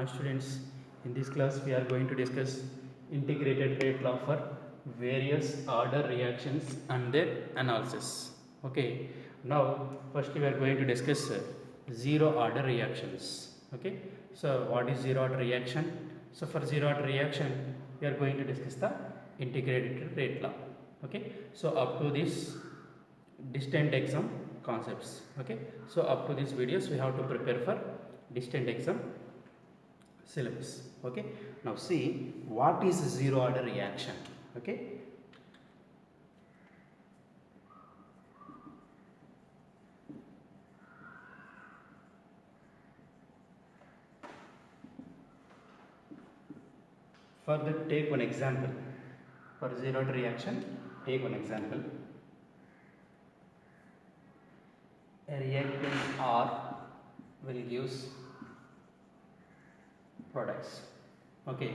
Hi students, in this class we are going to discuss integrated rate law for various order reactions and their analysis. Okay, now first we are going to discuss zero order reactions. Okay, so what is zero order reaction? So for zero order reaction we are going to discuss the integrated rate law. Okay, so up to this distant exam concepts. Okay, so up to these videos we have to prepare for distant exam syllabus. Okay, now see what is zero order reaction. Okay, further take one example. For zero order reaction, take one example. A reactant R will gives products. Okay,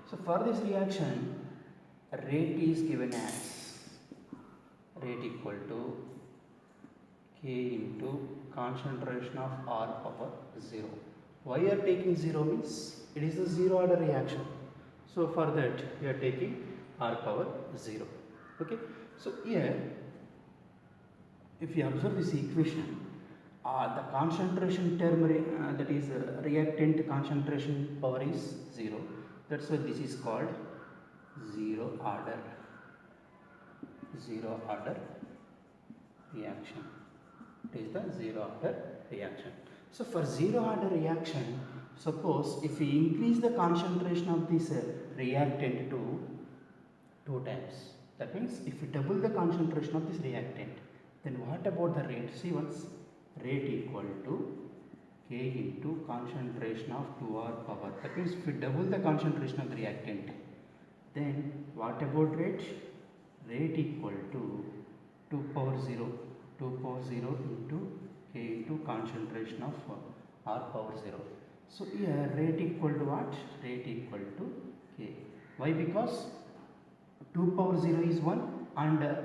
so for this reaction rate is given as rate equal to K into concentration of R power 0. Why you are taking 0 means it is a zero order reaction. So for that you are taking R power 0. Okay, so here if you observe this equation, the concentration term that is reactant concentration power is 0. That's why this is called zero order reaction. It is the zero order reaction. So for zero order reaction, suppose if we increase the concentration of this reactant to 2 times, that means if we double the concentration of this reactant, then what about the rate? See once, rate equal to K into concentration of 2R power. That means if we double the concentration of the reactant, then what about rate? Rate equal to 2 power 0 into K into concentration of R power 0. So here rate equal to what? Rate equal to K. Why? Because 2 power 0 is 1 and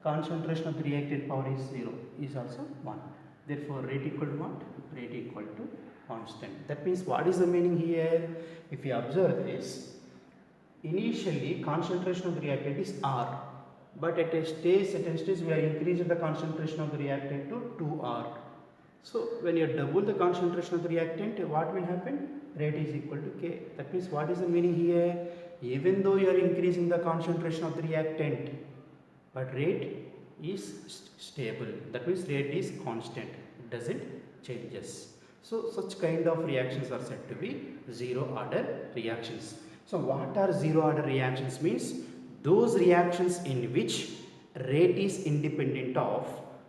concentration of the reactant power is 0 is also 1. Therefore rate equal to what? Rate equal to constant. That means what is the meaning here? If you observe this, initially concentration of the reactant is R, but at a stage we are increasing the concentration of the reactant to 2R. So when you double the concentration of the reactant, what will happen? Rate is equal to K. That means what is the meaning here? Even though you are increasing the concentration of the reactant, but rate is stable. That means rate is constant. It doesn't changes. So such kind of reactions are said to be zero order reactions. So what are zero order reactions means? Those reactions in which rate is independent of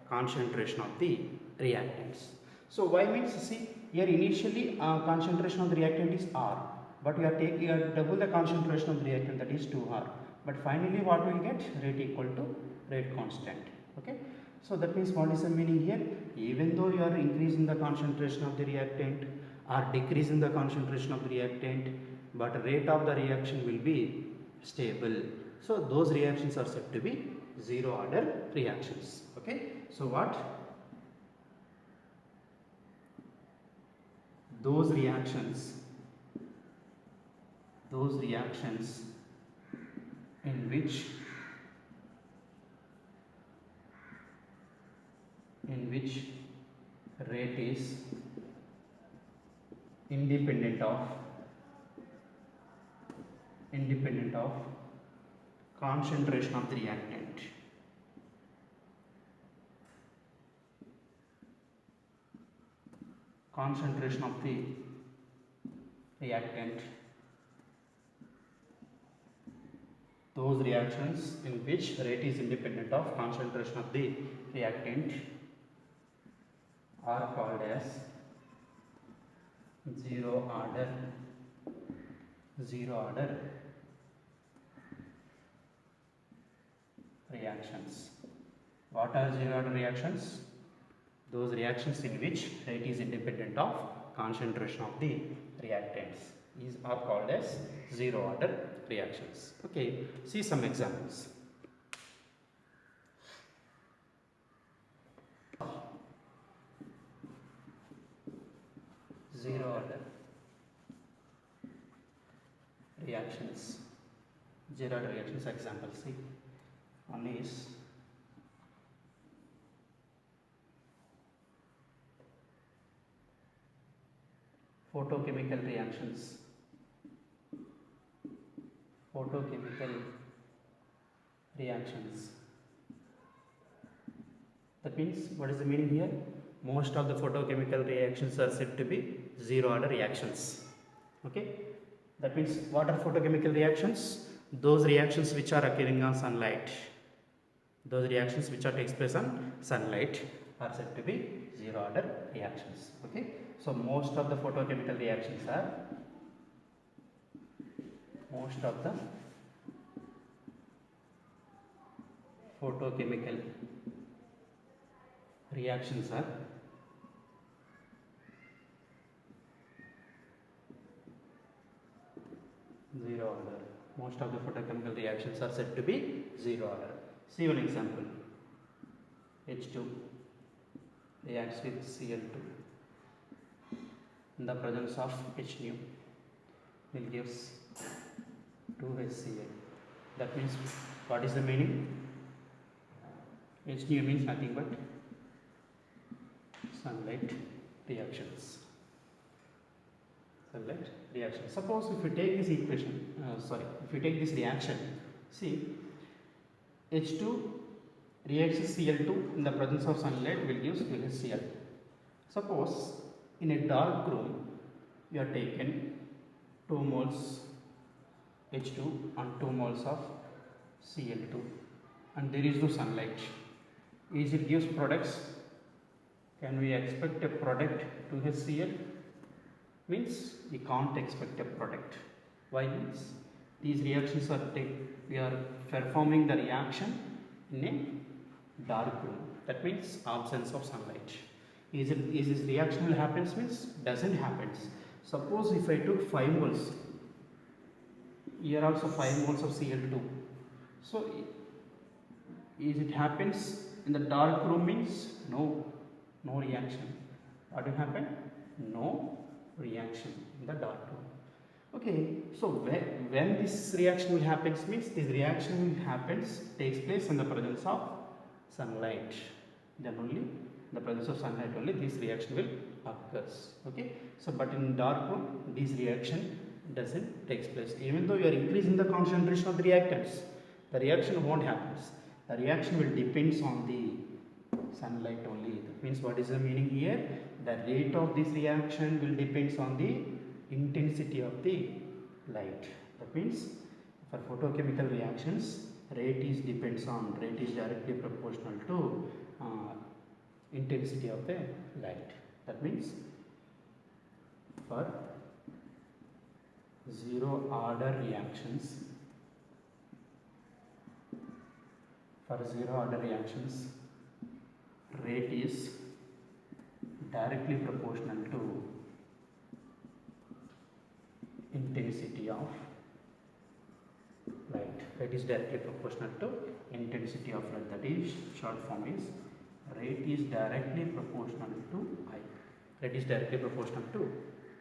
concentration of the reactants. So why means, see here initially concentration of the reactant is R, but you are double the concentration of the reactant, that is 2R, but finally what we will get? Rate equal to rate constant. Okay, so that means what is the meaning here? Even though you are increasing the concentration of the reactant or decreasing the concentration of the reactant, but rate of the reaction will be stable. So those reactions are said to be zero order reactions. Okay, so what? Those reactions in which rate is independent of concentration of the reactant. Concentration of the reactant. Those reactions in which rate is independent of concentration of the reactant are called as zero order reactions. What are zero order reactions? Those reactions in which rate is independent of concentration of the reactants are called as zero order reactions. Okay, see some examples. Zero order reactions. Zero order reactions example. See, one is photochemical reactions. Photochemical reactions. That means, what is the meaning here? Most of the photochemical reactions are said to be zero order reactions. Okay, that means what are photochemical reactions? Those reactions which are occurring on sunlight. Those reactions which are takes place on sunlight are said to be zero order reactions. Okay, so most of the photochemical reactions are photochemical reactions are zero order. Most of the photochemical reactions are said to be zero order. See one example. H2 reacts with Cl2 in the presence of H nu will gives 2HCl. That means, what is the meaning? H nu means nothing but sunlight reactions. Sunlight reaction. Suppose if we take this equation, if we take this reaction, see, H2 reacts with Cl2 in the presence of sunlight will give HCl. Suppose in a dark room you are taken 2 moles H2 and 2 moles of Cl2 and there is no sunlight. Is it gives products? Can we expect a product to HCl? Means we can't expect a product. Why? Means these reactions are we are performing the reaction in a dark room. That means absence of sunlight. Is this reaction will happens? Means doesn't happens. Suppose if I took 5 moles, here also 5 moles of Cl2. So is it happens in the dark room? Means no reaction. What will happen? No reaction in the dark room. Okay, so when this reaction will happens means this reaction will happens takes place in the presence of sunlight. Then only in the presence of sunlight only this reaction will occurs. Okay, so but in dark room this reaction doesn't takes place. Even though you are increasing the concentration of the reactants, the reaction won't happen. The reaction will depends on the sunlight only. That means, what is the meaning here? The rate of this reaction will depends on the intensity of the light. That means, for photochemical reactions, rate is directly proportional to intensity of the light. That means, for zero order reactions, rate is directly proportional to intensity of light. Rate is directly proportional to intensity of light. That is, short form is rate is directly proportional to I. Rate is directly proportional to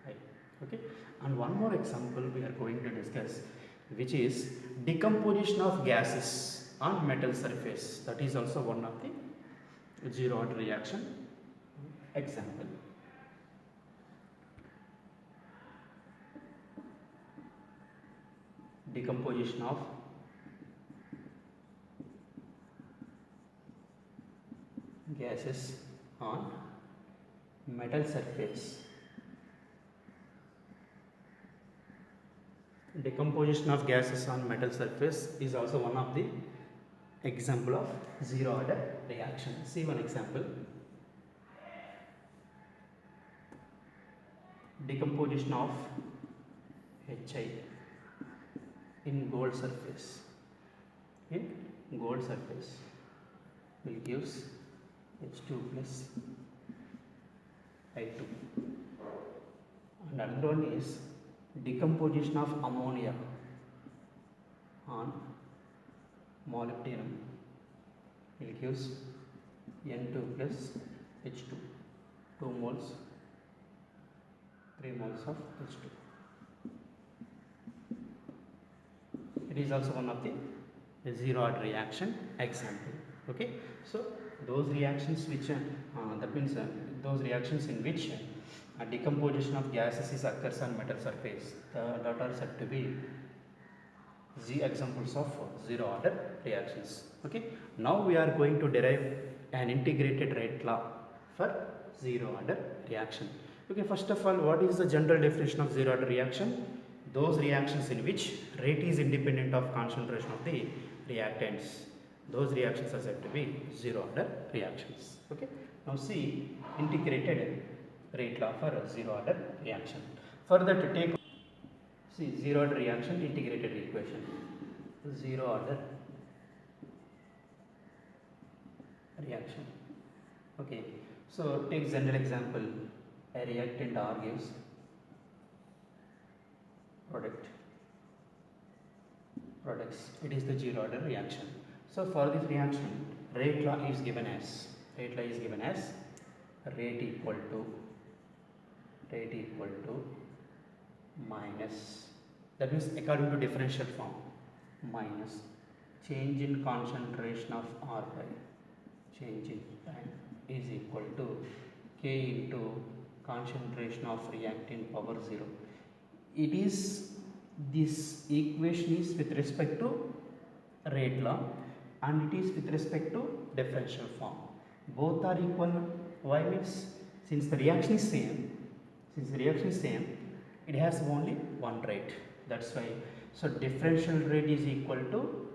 I. Okay. And one more example we are going to discuss, which is decomposition of gases on metal surface. That is also one of the zero order reaction example. Decomposition of gases on metal surface. Decomposition of gases on metal surface is also one of the example of zero order reaction. See one example. Decomposition of HI in gold surface. In gold surface will gives H2 plus I2. And another one is decomposition of ammonia on molybdenum will gives N2 plus H2, 2 moles, 3 moles of H2. It is also one of the zero order reaction example. Okay, so those reactions which that means those reactions in which decomposition of gases is occurs on metal surface, that are said to be the examples of zero order reactions. Okay, now we are going to derive an integrated rate law for zero order reaction. Okay, first of all, what is the general definition of zero order reaction? Those reactions in which rate is independent of concentration of the reactants. Those reactions are said to be zero order reactions. Okay, now see integrated rate law for zero order reaction. Further to take, see zero order reaction integrated equation. Zero order reaction. Okay, so take general example, a reactant R gives products. It is the zero order reaction. So for this reaction, rate law is given as rate equal to minus, that means according to differential form, minus change in concentration of R by change in time is equal to K into concentration of reactant power 0. It is, this equation is with respect to rate law and it is with respect to differential form. Both are equal. Why means, since the reaction is same, it has only one rate. That's why. So differential rate is equal to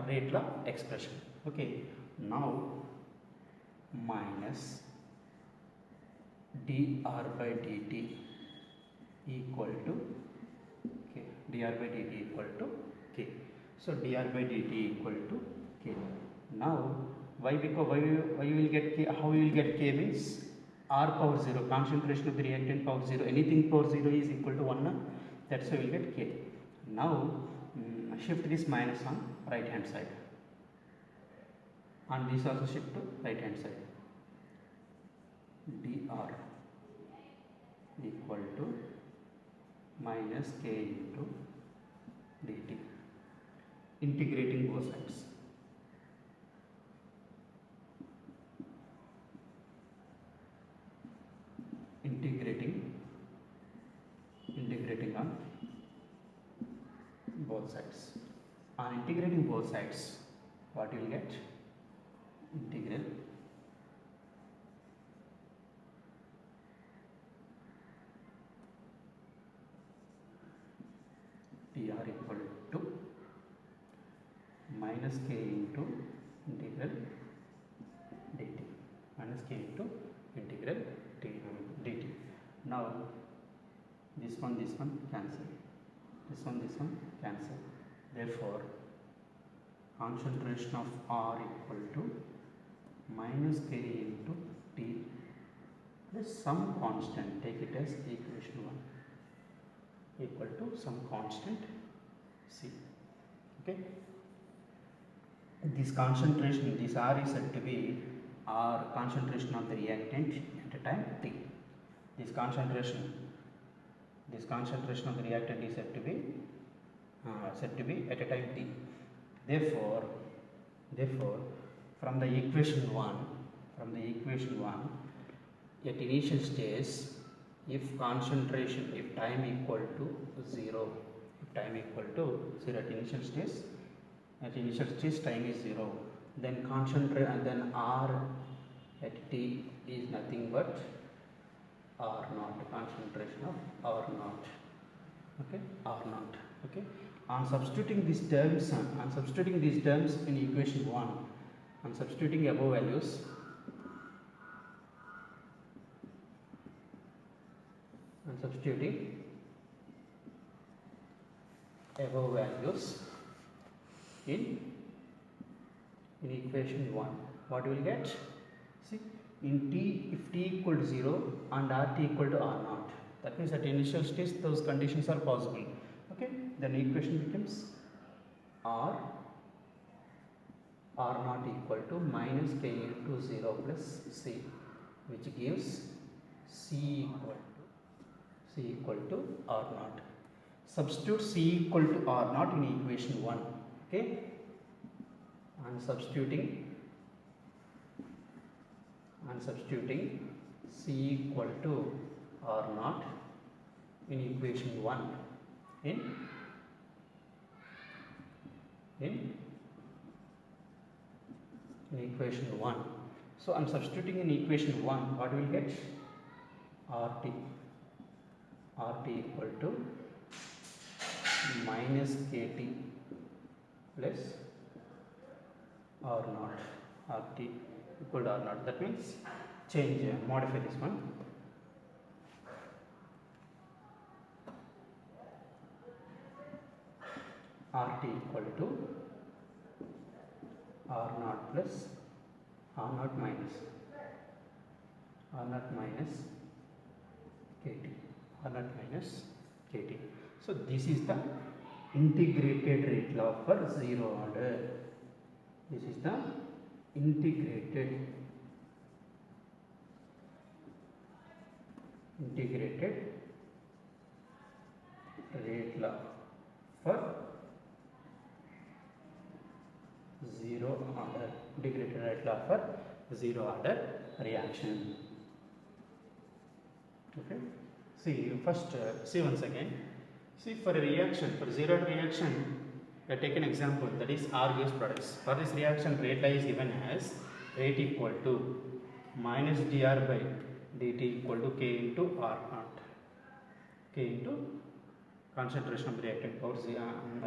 rate law expression. Okay. Now minus dr by dt equal to k. Dr by dt equal to k. So dr by dt equal to k. Now why? Because why you will get k? How you will get k means R power 0, concentration of the reactant power 0, anything power 0 is equal to 1. That's why we will get k. Now shift this minus on right hand side and this also shift to right hand side. Dr equal to minus k into dt, integrating both sides. Integrating on both sides. On integrating both sides, what you will get? Integral dr equal to minus k into integral dt, minus k into integral dt. Now this one cancel, this one cancel. Therefore concentration of R equal to minus k into t plus some constant, take it as equation 1, equal to some constant C. Okay, this concentration, this R is said to be R concentration of the reactant at a time t. This concentration of the reactant is said to be at a time t. Therefore from the equation 1, at initial stage, if time equal to 0, at initial stage time is 0, then then R at t is nothing but R naught, concentration of R naught. Okay, R naught. Okay, on substituting these terms in equation 1, on substituting above values, in equation 1, what you will get? See, in t, if t equal to 0 and RT equal to R naught, that means at initial stage those conditions are possible. Okay, then equation becomes R naught equal to minus k into 0 plus C, which gives C equal to R naught. substitute C equal to R naught in equation 1. Okay, I am substituting C equal to R naught in equation 1 in equation 1. So I am substituting in equation 1, what we will get? RT equal to minus KT plus R naught, RT equal to R naught. That means change, modify this one. RT equal to R naught plus R naught minus KT, R naught minus KT. So this is the integrated rate law for zero order. This is the integrated rate law for zero order, integrated rate law for zero order reaction. Okay, see first, see once again, see for a reaction, for zero order reaction, I take an example, that is R gas products. For this reaction, rate law is given as rate equal to minus dr by dt equal to K into R naught, K into concentration of reactant power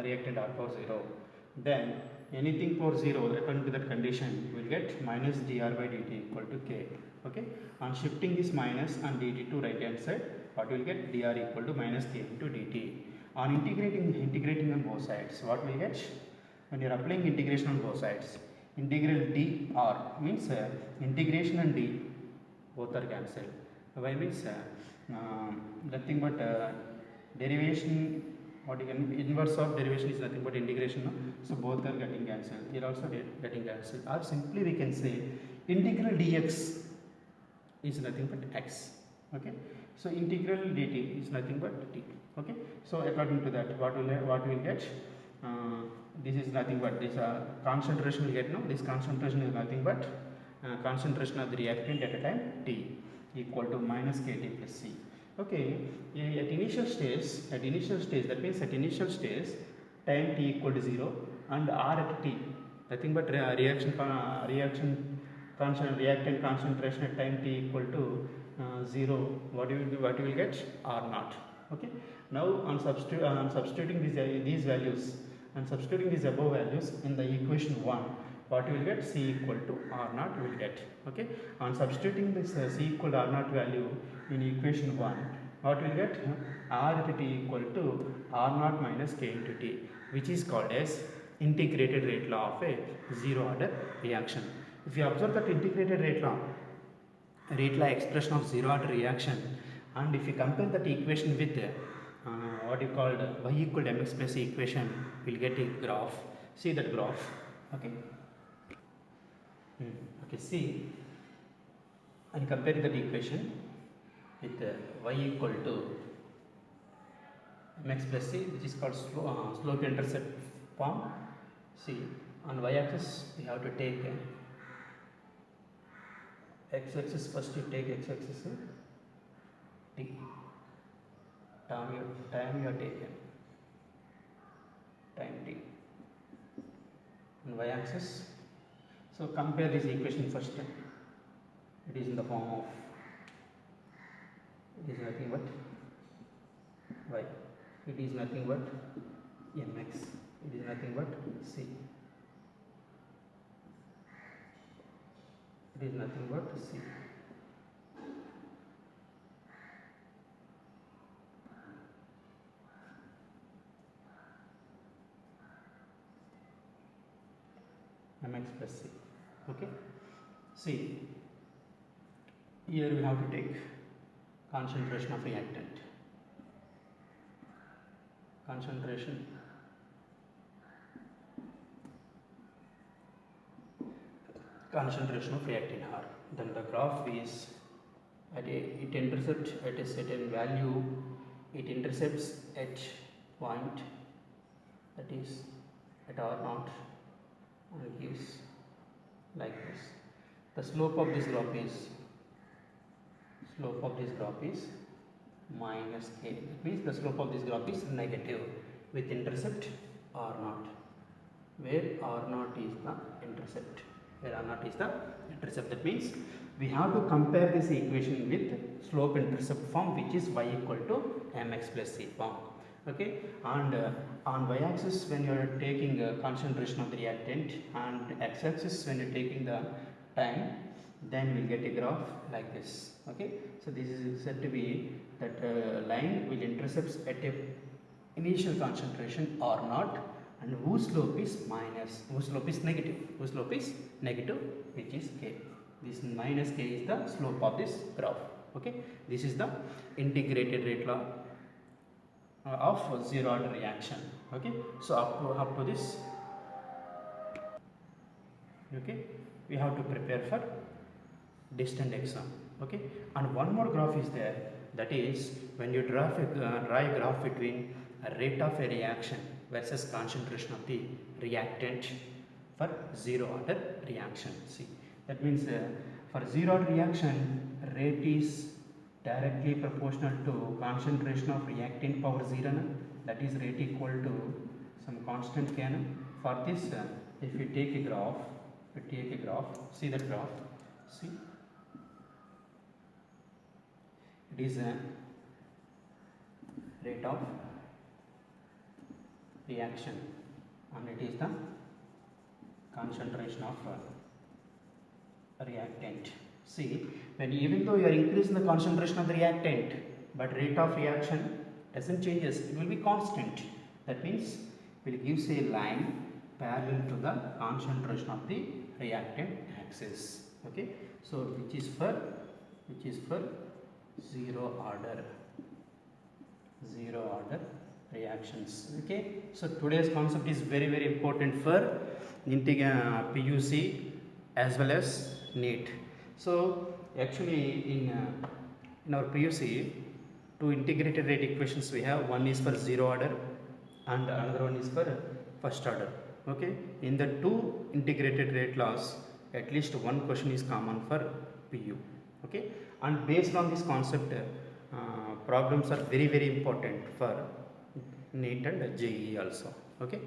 reactant R power 0. Then anything for 0 according to that condition we will get minus dr by dt equal to K. Okay, on shifting this minus and dt to right hand side, what we will get? Dr equal to minus K into dt. On integrating on both sides, what we will get? When you are applying integration on both sides, integral dr means integration and d both are cancelled. Why means nothing but derivation, what you can, inverse of derivation is nothing but integration, no? So both are getting cancelled. Here also getting cancelled. Or simply we can say integral dx is nothing but x. Okay, so integral dt is nothing but t. Okay, so according to that, what will get? This is nothing but this concentration will get, no? This concentration is nothing but concentration of the reactant at a time t equal to minus Kt plus C. Okay, at initial stage, that means at initial stage time t equal to 0 and R at t, nothing but reactant concentration at time t equal to 0. What you will get? R naught. Okay, now on substituting these values and substituting these above values in the equation 1, what you will get? C equal to R naught you will get. Okay, on substituting this C equal to R naught value in equation 1, what we will get? R at t equal to R naught minus K into t, which is called as integrated rate law of a zero order reaction. If you observe that integrated rate law expression of zero order reaction, and if you compare that equation with what you called y equal to mx plus C equation, we will get a graph. See that graph. Okay. Okay, see, and compare that equation with y equal to mx plus C, which is called slope intercept form. See, on y axis we have to take x axis, first you take x axis t, time you have taken, time t, and y axis. So compare this equation first. It is in the form of, it is nothing but y, it is nothing but mx, it is nothing but c, it is nothing but c. mx plus c. Okay, see, here we have to take concentration of reactant, concentration of reactant R. Then the graph is at it intercepts at a certain value, it intercepts at point that is at R naught and gives like this. The slope of this graph is minus k. It means the slope of this graph is negative with intercept R naught, where R naught is the intercept. That means we have to compare this equation with slope intercept form, which is y equal to mx plus c form. Okay, and on y-axis when you are taking concentration of the reactant, and x-axis when you are taking the time, then we will get a graph like this. Okay, so this is said to be that line which intercepts at a initial concentration R naught, and whose slope is negative, which is k. This minus k is the slope of this graph. Okay, this is the integrated rate law of zero order reaction. Okay, so up to this, okay, we have to prepare for distant exam. Okay, and one more graph is there, that is when you draw a graph between a rate of a reaction versus concentration of the reactant for zero order reaction. See, that means for zero order reaction, rate is directly proportional to concentration of reactant power 0, that is rate equal to some constant k. For this, if you take a graph, see that graph, see, it is a rate of reaction and it is the concentration of reactant. See, when even though you are increasing the concentration of the reactant, but rate of reaction doesn't changes, it will be constant. That means it will give a line parallel to the concentration of the reactant axis. Okay, so which is for zero order reactions. Okay, so today's concept is very important for PUC as well as NEET. So actually in our PUC, two integrated rate equations we have. One is for zero order and another one is for first order. Okay, in the two integrated rate laws, at least one question is common for PU. Okay, and based on this concept, problems are very important for NEET and JEE also. Okay.